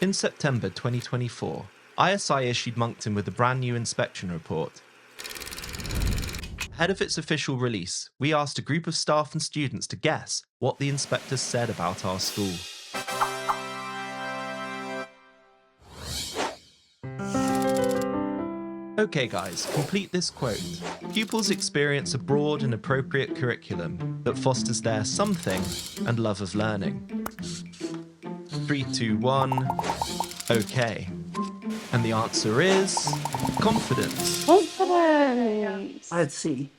In September 2024, ISI issued Monkton with a brand new inspection report. Ahead of its official release, we asked a group of staff and students to guess what the inspectors said about our school. Okay guys, complete this quote. Pupils experience a broad and appropriate curriculum that fosters their something and love of learning. 3, 2, 1, okay. And the answer is confidence. Confidence! I'd see.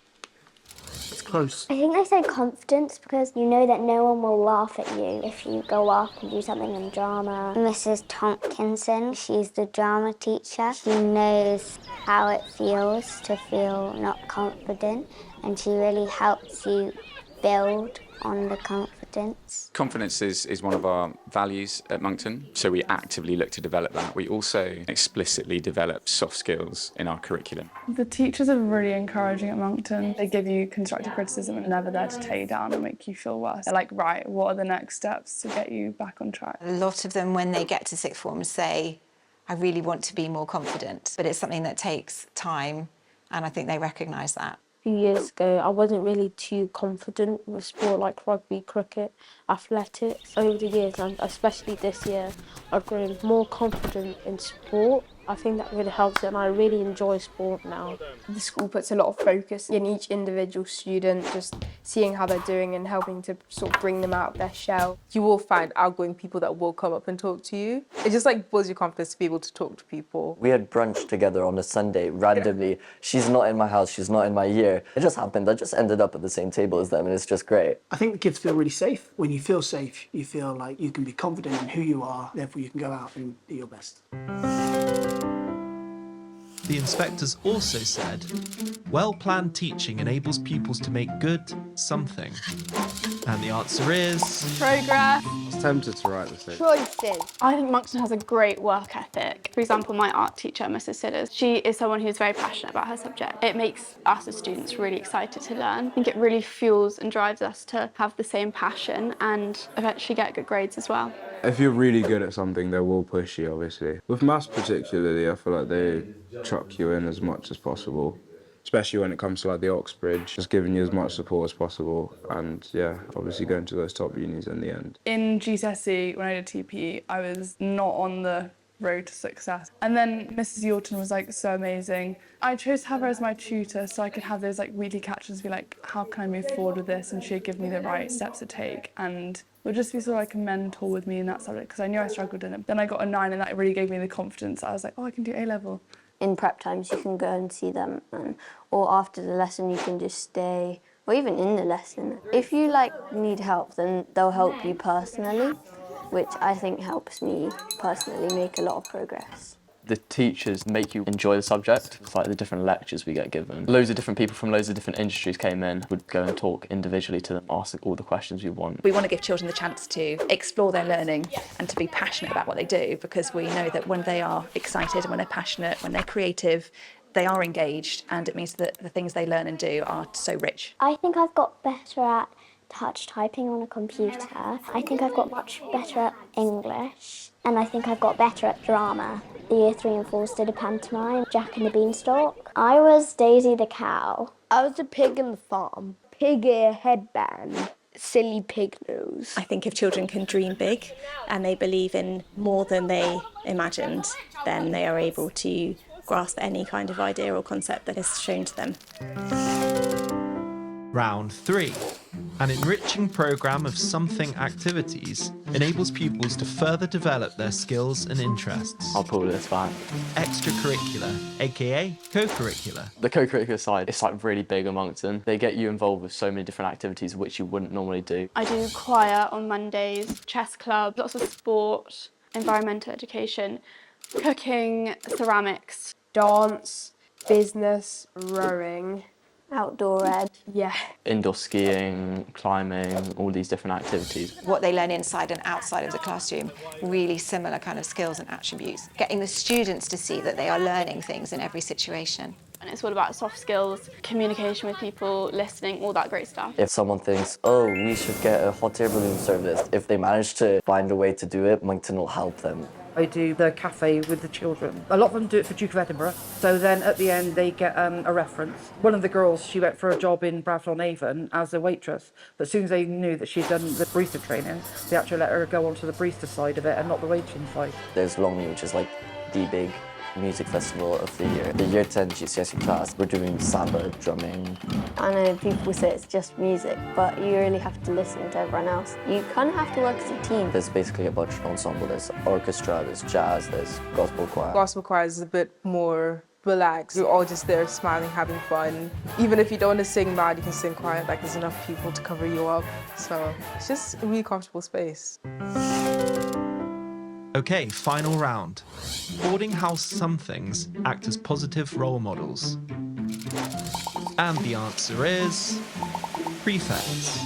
It's close. I think they say confidence because you know that no one will laugh at you if you go up and do something in drama. Mrs. Tompkinson, she's the drama teacher. She knows how it feels to feel not confident, and she really helps you build on the confidence. Confidence is one of our values at Monkton, so we actively look to develop that. We also explicitly develop soft skills in our curriculum. The teachers are really encouraging at Monkton. They give you constructive criticism and are never there to tear you down and make you feel worse. They're like, right, what are the next steps to get you back on track? A lot of them, when they get to sixth form, say, I really want to be more confident, but it's something that takes time, and I think they recognise that. A few years ago, I wasn't really too confident with sport like rugby, cricket, athletics. Over the years, and especially this year, I've grown more confident in sport. I think that really helps it, and I really enjoy sport now. The school puts a lot of focus in each individual student, just seeing how they're doing and helping to sort of bring them out of their shell. You will find outgoing people that will come up and talk to you. It just like builds your confidence to be able to talk to people. We had brunch together on a Sunday, randomly. Yeah. She's not in my house, she's not in my year. It just happened, I just ended up at the same table as them, and it's just great. I think the kids feel really safe. When you feel safe, you feel like you can be confident in who you are, therefore you can go out and do your best. The inspectors also said, well-planned teaching enables pupils to make good something. And the answer is... progress. I was tempted to write this. Choices. I think Monkton has a great work ethic. For example, my art teacher, Mrs. Sidders, she is someone who's very passionate about her subject. It makes us as students really excited to learn. I think it really fuels and drives us to have the same passion and eventually get good grades as well. If you're really good at something, they will push you, obviously. With maths particularly, I feel like they chuck you in as much as possible, especially when it comes to like the Oxbridge, just giving you as much support as possible, and yeah, obviously going to those top unis in the end. In GCSE, when I did TPE, I was not on the road to success. And then Mrs. Yorton was like so amazing. I chose to have her as my tutor so I could have those like weekly catch-ups and be like, how can I move forward with this? And she'd give me the right steps to take, and would just be sort of like a mentor with me in that subject because I knew I struggled in it. Then I got a 9 and that really gave me the confidence. I was like, oh, I can do A-level. In prep times, you can go and see them, or after the lesson, you can just stay, or even in the lesson. If you need help, then they'll help you personally, which I think helps me personally make a lot of progress. The teachers make you enjoy the subject. It's like the different lectures we get given. Loads of different people from loads of different industries came in, would go and talk individually to them, ask all the questions we want. We want to give children the chance to explore their learning and to be passionate about what they do, because we know that when they are excited and when they're passionate, when they're creative, they are engaged, and it means that the things they learn and do are so rich. I think I've got better at touch typing on a computer. I think I've got much better at English, and I think I've got better at drama. The year 3 and 4s did a pantomime, Jack and the Beanstalk. I was Daisy the cow. I was the pig in the farm. Pig ear headband. Silly pig nose. I think if children can dream big and they believe in more than they imagined, then they are able to grasp any kind of idea or concept that is shown to them. Round 3. An enriching programme of something activities enables pupils to further develop their skills and interests. I'll pull this back. Extracurricular, aka co-curricular. The co-curricular side is like really big at Monkton. They get you involved with so many different activities which you wouldn't normally do. I do choir on Mondays, chess club, lots of sport, environmental education, cooking, ceramics, dance, business, rowing. Outdoor ed. Yeah. Indoor skiing, climbing, all these different activities. What they learn inside and outside of the classroom, really similar kind of skills and attributes. Getting the students to see that they are learning things in every situation. And it's all about soft skills, communication with people, listening, all that great stuff. If someone thinks, oh, we should get a hot air balloon service, if they manage to find a way to do it, Monkton will help them I do the cafe with the children. A lot of them do it for Duke of Edinburgh. So then at the end they get a reference. One of the girls, she went for a job in Bradford-on-Avon as a waitress. But as soon as they knew that she'd done the barista training, they actually let her go onto the barista side of it and not the waiting side. There's Longmead, which is like the big music festival of the year. The year 10 GCSE class, we're doing samba, drumming. I know people say it's just music, but you really have to listen to everyone else. You kind of have to work as a team. There's basically a bunch of ensemble. There's orchestra, there's jazz, there's gospel choir. Gospel choir is a bit more relaxed. You're all just there smiling, having fun. Even if you don't want to sing loud, you can sing quiet, like there's enough people to cover you up. So it's just a really comfortable space. Okay, final round. Boarding house somethings act as positive role models. And the answer is prefects.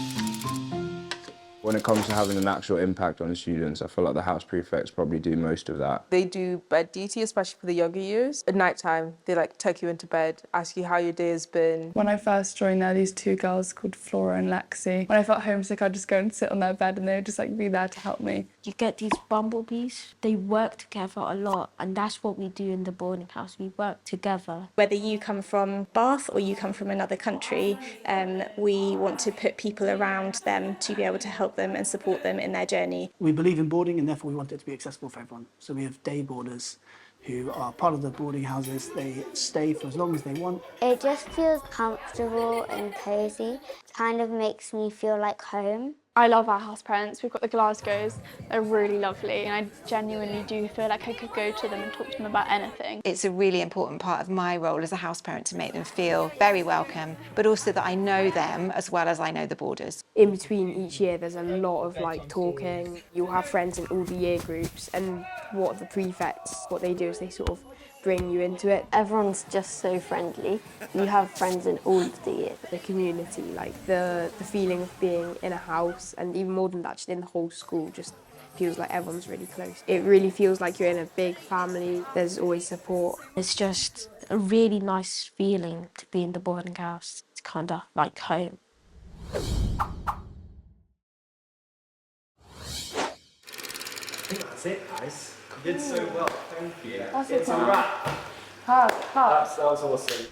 When it comes to having an actual impact on the students, I feel like the house prefects probably do most of that. They do bed duty, especially for the younger years. At night time, they like tuck you into bed, ask you how your day has been. When I first joined there, these two girls called Flora and Lexi. When I felt homesick, I'd just go and sit on their bed and they would just like be there to help me. You get these bumblebees. They work together a lot, and that's what we do in the boarding house. We work together. Whether you come from Bath or you come from another country, we want to put people around them to be able to help them and support them in their journey. We believe in boarding and therefore we want it to be accessible for everyone. So we have day boarders who are part of the boarding houses. They stay for as long as they want. It just feels comfortable and cosy. Kind of makes me feel like home. I love our house parents. We've got the Glasgows. They're really lovely, and I genuinely do feel like I could go to them and talk to them about anything. It's a really important part of my role as a house parent to make them feel very welcome, but also that I know them as well as I know the boarders. In between each year, there's a lot of like talking. You'll have friends in all the year groups, and what the prefects, what they do is they sort of bring you into it. Everyone's just so friendly. You have friends in all of the year. The community, like the feeling of being in a house, and even more than that, just in the whole school, just feels like everyone's really close. It really feels like you're in a big family. There's always support. It's just a really nice feeling to be in the boarding house. It's kind of like home. That's it, guys. You did so well. Thank you. That's a wrap. That was awesome.